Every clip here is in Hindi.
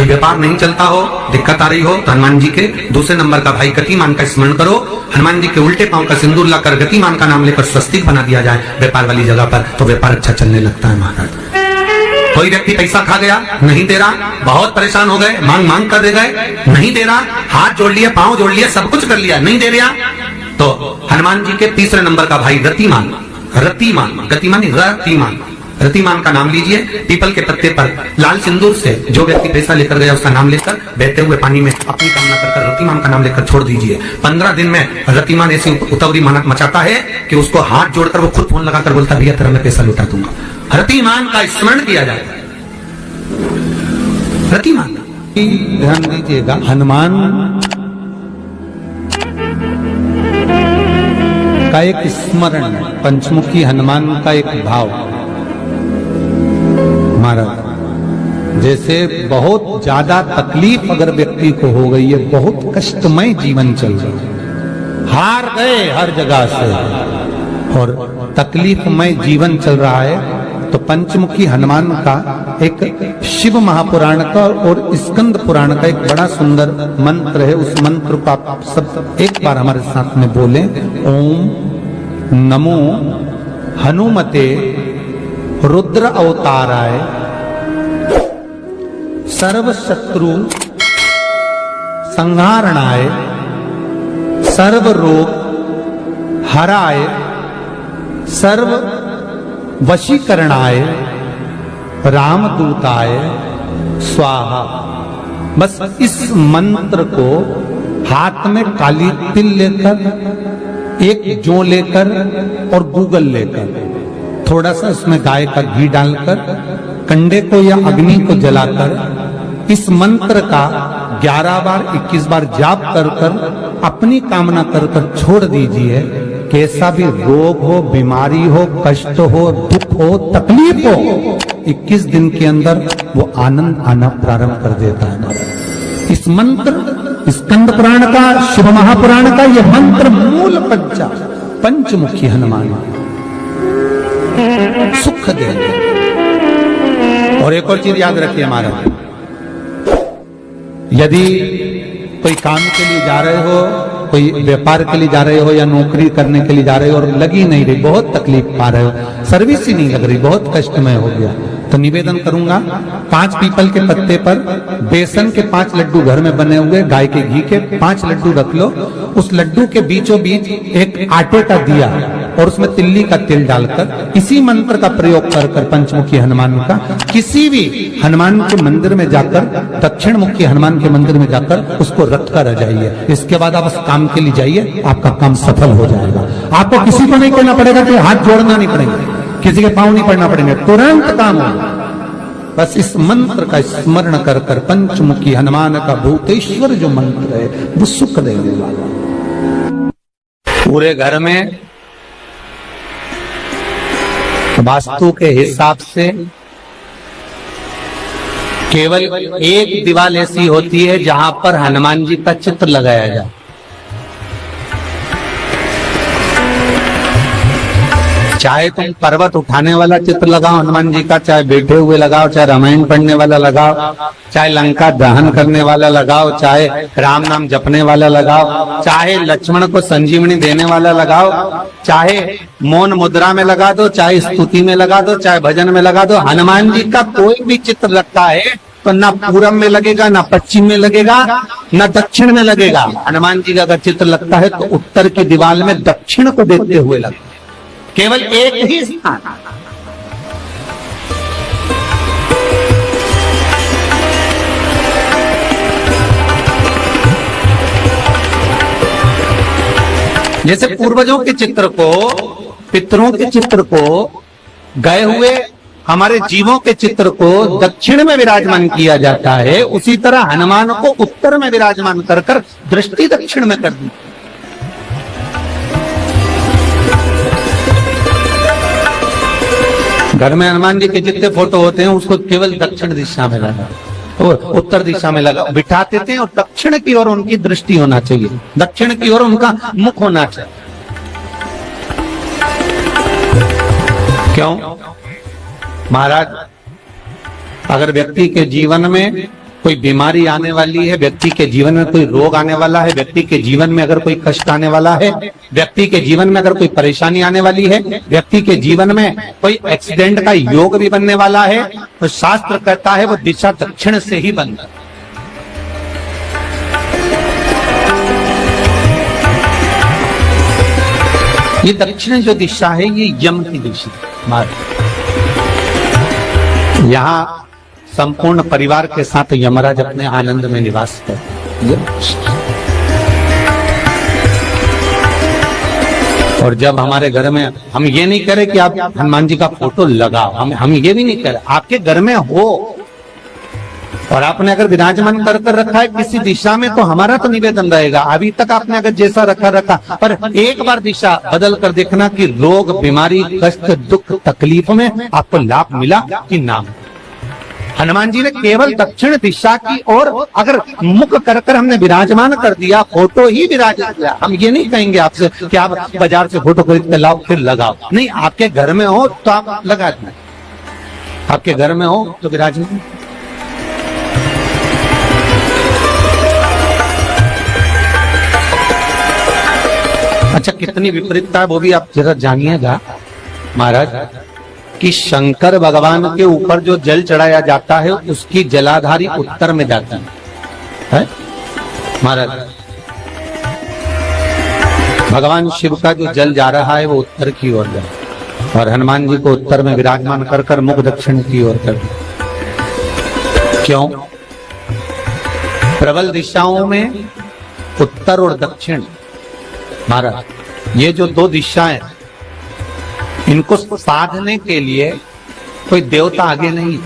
कोई व्यापार नहीं चलता हो, दिक्कत आ रही हो, तो हनुमान जी के दूसरे नंबर का भाई गतिमान का स्मरण करो। हनुमान जी के उल्टे पांव का सिंदूर लाकर गतिमान का नाम लेकर स्वस्तिक बना दिया जाए व्यापार वाली जगह पर, तो व्यापार अच्छा चलने लगता है महाराज। कोई व्यक्ति पैसा खा गया, नहीं दे रहा, बहुत परेशान हो गए, मांग मांग कर दे गए, नहीं दे रहा, हाथ जोड़ लिया, पांव जोड़ लिया, सब कुछ कर लिया, नहीं दे रहा, तो हनुमान जी के तीसरे नंबर का भाई रतिमान, रतिमान, गतिमान रतिमान, रतिमान का नाम लीजिए। पीपल के पत्ते पर लाल सिंदूर से जो व्यक्ति पैसा लेकर गया उसका नाम लेकर बहते हुए पानी में अपनी कामना कर रतिमान का नाम लेकर छोड़ दीजिए। 15 दिन में रतिमान ऐसी उतावली मचाता है कि उसको हाथ जोड़कर वो खुद फोन लगाकर बोलता भैया तेरा मैं पैसा लुटा दूंगा। रतिमान का स्मरण किया जाता है। रतिमान ध्यान दीजिएगा, हनुमान का एक स्मरण, पंचमुखी हनुमान का एक भाव। महाराज जैसे बहुत ज्यादा तकलीफ अगर व्यक्ति को हो गई है, बहुत कष्टमय जीवन चल रहा है, हार गए हर जगह से और तकलीफमय जीवन चल रहा है, तो पंचमुखी हनुमान का एक शिव महापुराण का और स्कंद पुराण का एक बड़ा सुंदर मंत्र है। उस मंत्र को आप सब एक बार हमारे साथ में बोलें। ओम नमो हनुमते रुद्र अवताराय सर्व शत्रु संहारणाय सर्व रोग हराय सर्व वशीकरणाय रामदूताय स्वाहा। बस इस मंत्र को हाथ में काली तिल लेकर, एक जौ लेकर और गूगल लेकर, थोड़ा सा उसमें गाय का घी डालकर, कंडे को या अग्नि को जलाकर इस मंत्र का 11 बार 21 बार जाप कर कर अपनी कामना कर कर छोड़ दीजिए। कैसा भी रोग हो, बीमारी हो, कष्ट हो, दुख हो, तकलीफ हो, 21 दिन के अंदर वो आनंद आना प्रारंभ कर देता है। इस मंत्र स्कंद पुराण का, शिव महापुराण का ये मंत्र मूल पंचमुखी हनुमान सुख देंगे। और एक और चीज याद रखिए महाराज, यदि कोई काम के लिए जा रहे हो, कोई व्यापार के लिए जा रहे हो या नौकरी करने के लिए जा रहे हो और लगी नहीं रही, बहुत तकलीफ पा रहे हो, सर्विस ही नहीं लग रही, बहुत कष्टमय हो गया, तो निवेदन करूंगा 5 पीपल के पत्ते पर बेसन के 5 लड्डू घर में बने हुए, गाय के घी के 5 लड्डू रख लो। उस लड्डू के बीचों बीच एक आटे का दिया और उसमें तिल्ली का तेल डालकर इसी मंत्र का प्रयोग कर कर पंचमुखी हनुमान का किसी भी हनुमान के मंदिर में जाकर, दक्षिण मुखी हनुमान के मंदिर में जाकर उसको रख कर आ जाइए। इसके बाद आप उस काम के लिए जाइए, आपका काम सफल हो जाएगा। आपको किसी को नहीं कहना पड़ेगा कि हाथ जोड़ना नहीं पड़ेगा, किसी के पांव नहीं पड़ना पड़ेंगे, तुरंत काम होगा। बस इस मंत्र का स्मरण कर कर पंचमुखी हनुमान का भूतेश्वर जो मंत्र है वो सुख देने वाला। पूरे घर में वास्तु के हिसाब से केवल एक दीवार ऐसी होती है जहां पर हनुमान जी का चित्र लगाया जाए। चाहे तुम पर्वत उठाने वाला चित्र लगाओ हनुमान जी का, चाहे बैठे हुए लगाओ, चाहे रामायण पढ़ने वाला लगाओ, चाहे लंका दहन करने वाला लगाओ, चाहे राम नाम जपने वाला लगाओ, चाहे लक्ष्मण को संजीवनी देने वाला लगाओ, चाहे मौन मुद्रा में लगा दो, चाहे स्तुति में लगा दो, चाहे भजन में लगा दो। हनुमान जी का कोई भी चित्र लगता है तो ना पूरब में लगेगा, ना पश्चिम में लगेगा, ना दक्षिण में लगेगा। हनुमान जी का अगर चित्र लगता है तो उत्तर की दीवार में दक्षिण को देखते हुए लगता है, केवल एक ही स्थान। जैसे पूर्वजों के चित्र को, पितरों के चित्र को, गए हुए हमारे जीवों के चित्र को दक्षिण में विराजमान किया जाता है, उसी तरह हनुमान को उत्तर में विराजमान कर कर दृष्टि दक्षिण में कर दी। घर में हनुमान जी के जितने फोटो होते हैं उसको केवल दक्षिण दिशा में लगा और उत्तर दिशा में लगा बिठाते थे, और दक्षिण की ओर उनकी दृष्टि होना चाहिए, दक्षिण की ओर उनका मुख होना चाहिए। क्यों महाराज? अगर व्यक्ति के जीवन में कोई बीमारी आने वाली है, व्यक्ति के जीवन में कोई रोग आने वाला है, व्यक्ति के जीवन में अगर कोई कष्ट आने वाला है, व्यक्ति के जीवन में अगर कोई परेशानी आने वाली है, व्यक्ति के जीवन में कोई एक्सीडेंट का योग भी बनने वाला है, तो शास्त्र कहता है वो दिशा दक्षिण से ही बनता है। ये दक्षिण जो दिशा है ये यम की दिशा मार्ग। यहाँ संपूर्ण परिवार के साथ यमराज अपने आनंद में निवास करते। और जब हमारे घर में, हम ये नहीं करें कि आप हनुमान जी का फोटो लगाओ, हम ये भी नहीं करें, आपके घर में हो और आपने अगर विराजमान कर रखा है किसी दिशा में, तो हमारा तो निवेदन रहेगा, अभी तक आपने अगर जैसा रखा, पर एक बार दिशा बदल कर देखना कि रोग, बीमारी, कष्ट, दुख, तकलीफ में आपको लाभ मिला कि ना। हनुमान जी ने केवल दक्षिण दिशा की ओर अगर मुख कर हमने विराजमान कर दिया, फोटो ही विराजित किया। हम ये नहीं कहेंगे आपसे कि आप बाजार से फोटो खरीद के लाओ फिर लगाओ, नहीं, आपके घर में हो तो आप लगा दें, आपके घर में हो तो विराजमान। अच्छा, कितनी विपरीतता है वो भी आप जरा जानिएगा महाराज, कि शंकर भगवान के ऊपर जो जल चढ़ाया जाता है उसकी जलाधारी उत्तर में जाता है महाराज। भगवान शिव का जो जल जा रहा है वो उत्तर की ओर जाए और हनुमान जी को उत्तर में विराजमान कर मुख दक्षिण की ओर कर। क्यों? प्रबल दिशाओं में उत्तर और दक्षिण महाराज, ये जो दो दिशाएं, इनको साधने के लिए कोई देवता आगे नहीं।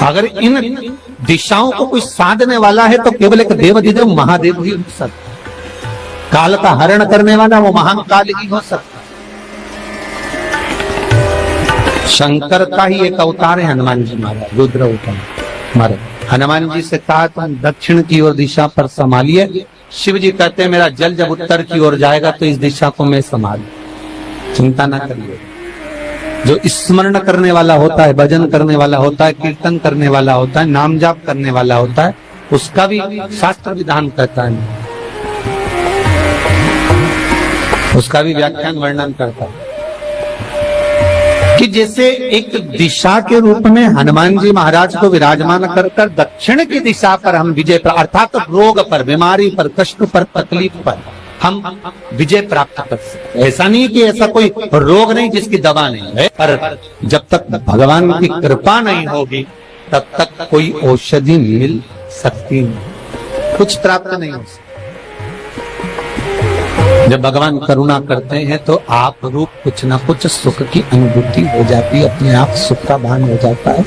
अगर इन दिशाओं को कोई साधने वाला है तो केवल एक देवाधिदेव महादेव ही हो सकता। काल का हरण करने वाला वो महान काल ही हो सकता। शंकर का ही एक अवतार है हनुमान जी महाराज, रुद्र अवतार महाराज। हनुमान जी से कहा तुम दक्षिण की ओर दिशा पर संभालिए। शिव जी कहते हैं मेरा जल जब उत्तर की ओर जाएगा तो इस दिशा को मैं संभालू, चिंता ना करिए। जो स्मरण करने वाला होता है, भजन करने वाला होता है, कीर्तन करने वाला होता है, नाम जाप करने वाला होता है, उसका भी शास्त्र विधान कहता है, उसका भी व्याख्यान वर्णन करता है कि जैसे एक दिशा के रूप में हनुमान जी महाराज को विराजमान कर दक्षिण की दिशा पर हम विजय, अर्थात रोग पर, बीमारी पर, कष्ट पर, तकलीफ पर हम विजय प्राप्त कर सकते। ऐसा नहीं कि ऐसा कोई रोग नहीं जिसकी दवा नहीं है, पर जब तक भगवान की कृपा नहीं होगी तब तक कोई औषधि मिल सकती नहीं, कुछ प्राप्त नहीं हो सकता। जब भगवान करुणा करते हैं तो आप रूप कुछ ना कुछ सुख की अनुभूति हो जाती है, अपने आप सुख का भान हो जाता है।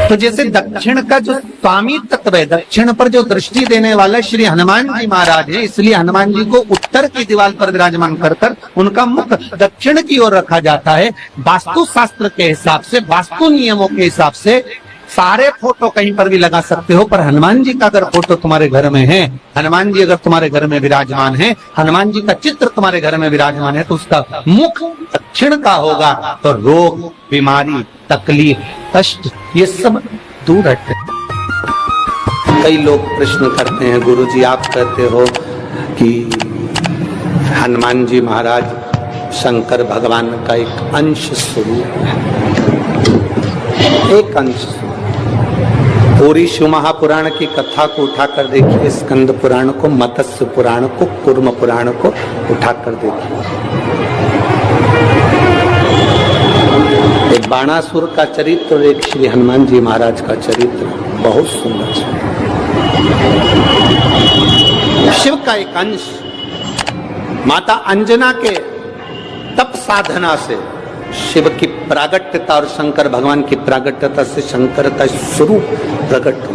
तो जैसे दक्षिण का जो स्वामी तत्व है, दक्षिण पर जो दृष्टि देने वाला श्री हनुमान जी महाराज है, इसलिए हनुमान जी को उत्तर की दीवार पर विराजमान कर उनका मुख दक्षिण की ओर रखा जाता है। वास्तु शास्त्र के हिसाब से, वास्तु नियमों के हिसाब से सारे फोटो कहीं पर भी लगा सकते हो, पर हनुमान जी का अगर फोटो तुम्हारे घर में है, हनुमान जी अगर तुम्हारे घर में विराजमान है, हनुमान जी का चित्र तुम्हारे घर में विराजमान है, तो उसका मुख दक्षिण का होगा, तो रोग, बीमारी, तकलीफ, कष्ट ये सब दूर हटते। कई लोग प्रश्न करते हैं, गुरुजी आप कहते हो कि हनुमान जी महाराज शंकर भगवान का एक अंश स्वरूप है, एक अंश। पूरी शिव महापुराण की कथा को उठाकर देखिए, स्कंद पुराण को, मत्स्य पुराण को, कूर्म पुराण को उठाकर देखिए। एक बाणासुर का चरित्र और एक श्री हनुमान जी महाराज का चरित्र बहुत सुंदर। शिव का एक अंश माता अंजना के तप साधना से शिव की प्रागट्यता और शंकर भगवान की प्रागट्यता से शंकर का स्वरूप प्रकट हो।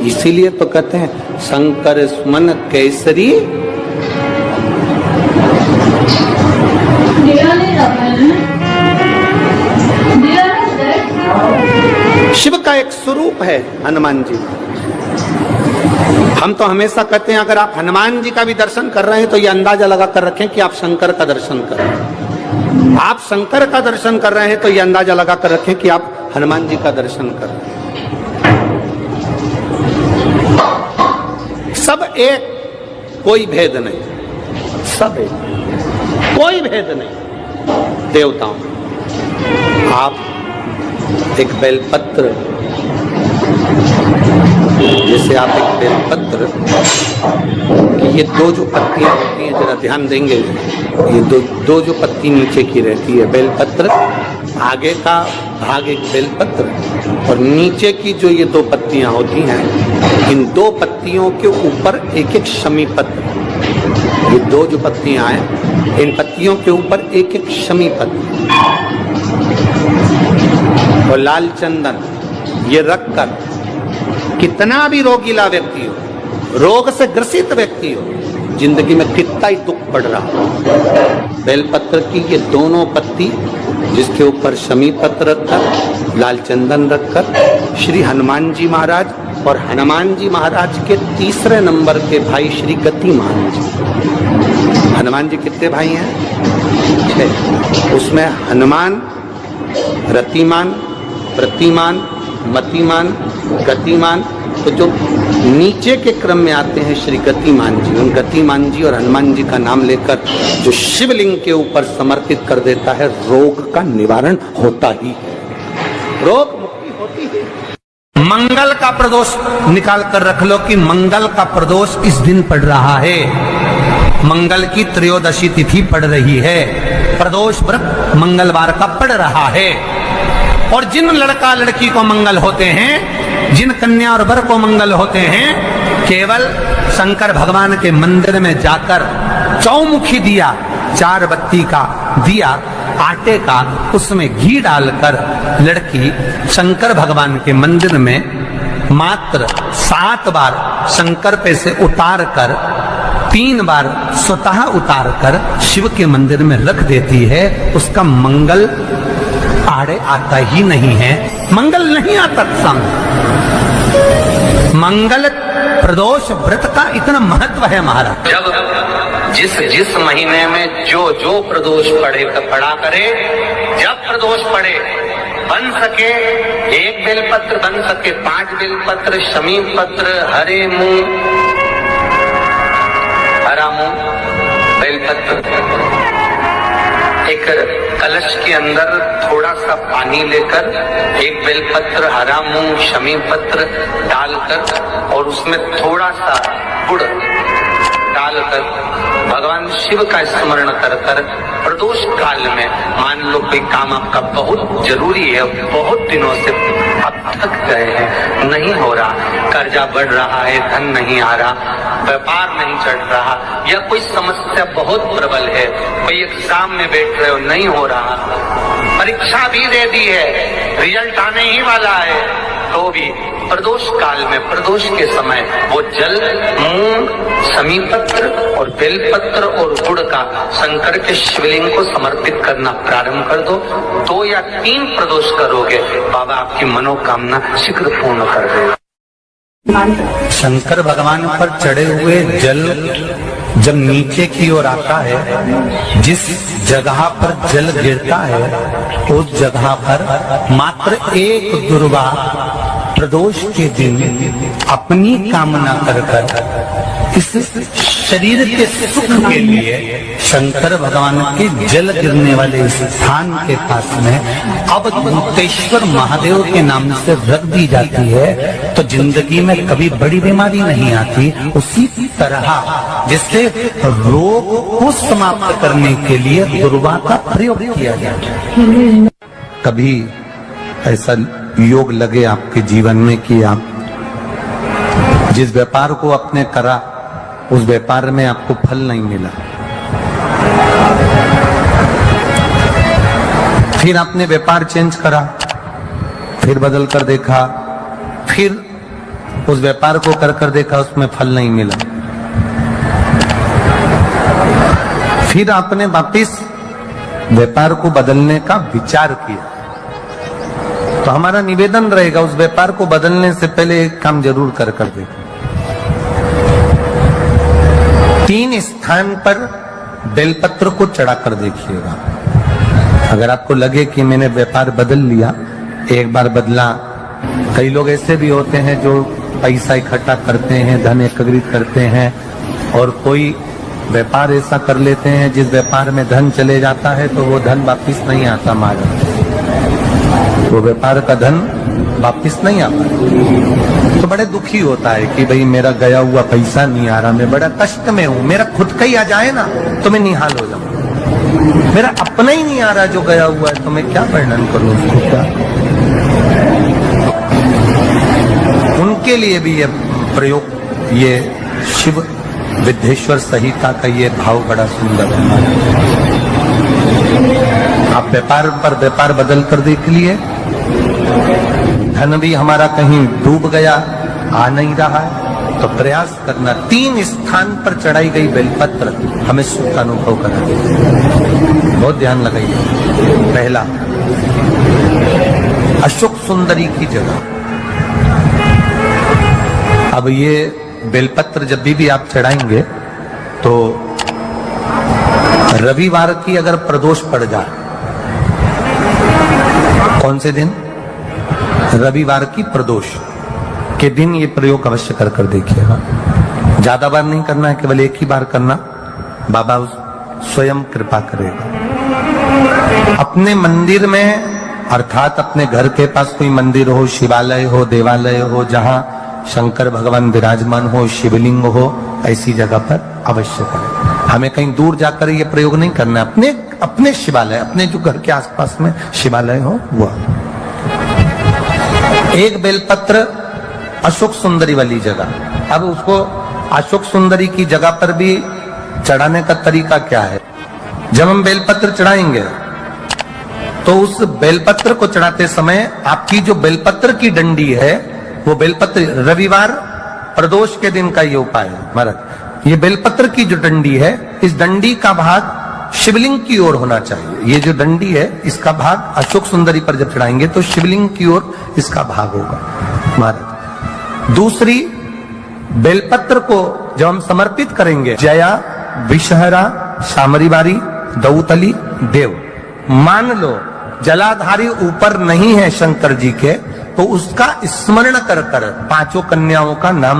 इसीलिए तो कहते हैं शंकर सुमन केसरी। शिव का एक स्वरूप है हनुमान जी। हम तो हमेशा कहते हैं अगर आप हनुमान जी का भी दर्शन कर रहे हैं तो ये अंदाजा लगा कर रखें कि आप शंकर का दर्शन कर रहे हैं। आप शंकर का दर्शन कर रहे हैं तो ये अंदाजा लगा कर रखें कि आप हनुमान जी का दर्शन कर। सब एक, कोई भेद नहीं, सब एक, कोई भेद नहीं देवताओं। आप एक बेलपत्र, जैसे आप एक बेलपत्र कि ये दो जो पत्तियां होती हैं, जरा ध्यान देंगे, ये दो जो पत्ती नीचे की रहती है बेलपत्र, आगे का भाग एक बेलपत्र और नीचे की जो ये दो पत्तियां होती हैं, इन दो पत्तियों के ऊपर एक एक शमी पत्र। ये दो जो पत्तियां हैं, इन पत्तियों के ऊपर एक एक शमी पत्र और लाल चंदन ये रखकर, कितना भी रोगीला व्यक्ति हो, रोग से ग्रसित व्यक्ति हो, जिंदगी में कितना ही दुख पड़ रहा हो, बेलपत्र की ये दोनों पत्ती जिसके ऊपर शमी पत्र रखकर, लाल चंदन रखकर श्री हनुमान जी महाराज और हनुमान जी महाराज के तीसरे नंबर के भाई श्री गतिमान जी। हनुमान जी कितने भाई हैं? 6। उसमें हनुमान, रतिमान, प्रतिमान, मतिमान, गतिमान, तो जो नीचे के क्रम में आते हैं श्री गतिमान जी, उन गतिमान जी और हनुमान जी का नाम लेकर जो शिवलिंग के ऊपर समर्पित कर देता है, रोग का निवारण होता ही है, रोग मुक्ति होती है। मंगल का प्रदोष निकाल कर रख लो कि मंगल का प्रदोष इस दिन पड़ रहा है, मंगल की त्रयोदशी तिथि पड़ रही है, प्रदोष व्रत मंगलवार का पड़ रहा है। और जिन लड़का लड़की को मंगल होते हैं, जिन कन्या और वर को मंगल होते हैं, केवल शंकर भगवान के मंदिर में जाकर चौमुखी दिया, 4 बत्ती का दिया आटे का, उसमें घी डालकर लड़की शंकर भगवान के मंदिर में मात्र 7 बार शंकर पे से उतार कर 3 बार स्वतः उतार कर शिव के मंदिर में रख देती है, उसका मंगल आड़े आता ही नहीं है, मंगल नहीं आता सामने। मंगल प्रदोष व्रत का इतना महत्व है महाराज। जब जिस महीने में जो प्रदोष पड़ा करे, जब प्रदोष पड़े, बन सके 1 बेलपत्र, बन सके 5 बेलपत्र, शमी पत्र, हरे मूंग, हरा मूंग, बेलपत्र, एक कलश के अंदर थोड़ा सा पानी लेकर 1 बेलपत्र, हरा मूंग, शमी पत्र डालकर और उसमें थोड़ा सा गुड़ डालकर भगवान शिव का स्मरण कर कर प्रदोष काल में, मान लो कोई काम आपका बहुत जरूरी है, बहुत दिनों से आप थक गए हैं, नहीं हो रहा, कर्जा बढ़ रहा है, धन नहीं आ रहा, व्यापार नहीं चढ़ रहा, या कोई समस्या बहुत प्रबल है, कोई एग्जाम में बैठ रहे हो, नहीं हो रहा, परीक्षा भी दे दी है, रिजल्ट आने ही वाला है, तो भी प्रदोष काल में, प्रदोष के समय वो जल, मूंग, शमी पत्र और बेलपत्र और गुड़ का शंकर के शिवलिंग को समर्पित करना प्रारंभ कर दो। 2 या 3 प्रदोष करोगे, बाबा आपकी मनोकामना शीघ्र पूर्ण कर देगा। शंकर भगवान पर चढ़े हुए जल जब नीचे की ओर आता है, जिस जगह पर जल गिरता है, उस जगह पर मात्र 1 दुर्वा प्रदोष के दिन अपनी कामना कर कर इस शरीर के सुख के लिए शंकर भगवान के जल गिरने वाले स्थान के पास में अवधूतेश्वर महादेव के नाम से रख दी जाती है, तो जिंदगी में कभी बड़ी बीमारी नहीं आती। उसी तरह जिससे रोग को समाप्त करने के लिए दुर्वा का प्रयोग किया जाता है। कभी ऐसा योग लगे आपके जीवन में कि आप जिस व्यापार को आपने करा, उस व्यापार में आपको फल नहीं मिला, फिर आपने व्यापार चेंज करा, फिर बदल कर देखा, फिर उस व्यापार को कर देखा, उसमें फल नहीं मिला, फिर आपने वापिस व्यापार को बदलने का विचार किया, तो हमारा निवेदन रहेगा उस व्यापार को बदलने से पहले एक काम जरूर कर देखो। 3 स्थान पर बेलपत्र को चढ़ा कर देखिएगा। अगर आपको लगे कि मैंने व्यापार बदल लिया, एक बार बदला। कई लोग ऐसे भी होते हैं जो पैसा इकट्ठा करते हैं, धन एकत्रित करते हैं और कोई व्यापार ऐसा कर लेते हैं जिस व्यापार में धन चले जाता है तो वो धन वापिस नहीं आता महाराज, वो व्यापार का धन वापिस नहीं आता। तो बड़े दुखी होता है कि भाई मेरा गया हुआ पैसा नहीं आ रहा, मैं बड़ा कष्ट में हूं, मेरा खुद का ही आ जाए ना तो मैं निहाल हो जाऊं, मेरा अपना ही नहीं आ रहा जो गया हुआ है तो मैं क्या वर्णन करूं उसको क्या। उनके लिए भी ये प्रयोग, ये शिव विद्येश्वर संहिता का ये भाव बड़ा सुंदर है। आप व्यापार पर व्यापार बदल कर देख लिए, धन भी हमारा कहीं डूब गया, आ नहीं रहा है, तो प्रयास करना। 3 स्थान पर चढ़ाई गई बेलपत्र हमें सुख का अनुभव कराती, बहुत ध्यान लगाइए। पहला, अशोक सुंदरी की जगह। अब ये बेलपत्र जब भी आप चढ़ाएंगे तो रविवार की अगर प्रदोष पड़ जाए, कौन से दिन? रविवार की प्रदोष के दिन ये प्रयोग अवश्य कर देखिएगा। ज्यादा बार नहीं करना है, केवल एक ही बार करना, बाबा स्वयं कृपा करेगा। अपने मंदिर में अर्थात अपने घर के पास कोई मंदिर हो, शिवालय हो, देवालय हो, जहां शंकर भगवान विराजमान हो, शिवलिंग हो, ऐसी जगह पर अवश्य करें। हमें कहीं दूर जाकर ये प्रयोग नहीं करना, अपने शिवालय, अपने जो घर के आसपास में शिवालय हो वह। एक बेलपत्र अशोक सुंदरी वाली जगह। अब उसको अशोक सुंदरी की जगह पर भी चढ़ाने का तरीका क्या है? जब हम बेलपत्र चढ़ाएंगे तो उस बेलपत्र को चढ़ाते समय आपकी जो बेलपत्र की डंडी है, वो बेलपत्र, रविवार प्रदोष के दिन का ये उपाय है महाराज। ये बेलपत्र की जो डंडी है, इस डंडी का भाग शिवलिंग की ओर होना चाहिए। ये जो डंडी है इसका भाग अशोक सुंदरी पर जब चढ़ाएंगे तो शिवलिंग की ओर इसका भाग होगा महाराज। दूसरी, बेलपत्र को जब हम समर्पित करेंगे, जया, विषहरा, शामरीवारी, दौतली, देव, मान लो जलाधारी ऊपर नहीं है शंकर जी के, तो उसका स्मरण कर 5 कन्याओं का नाम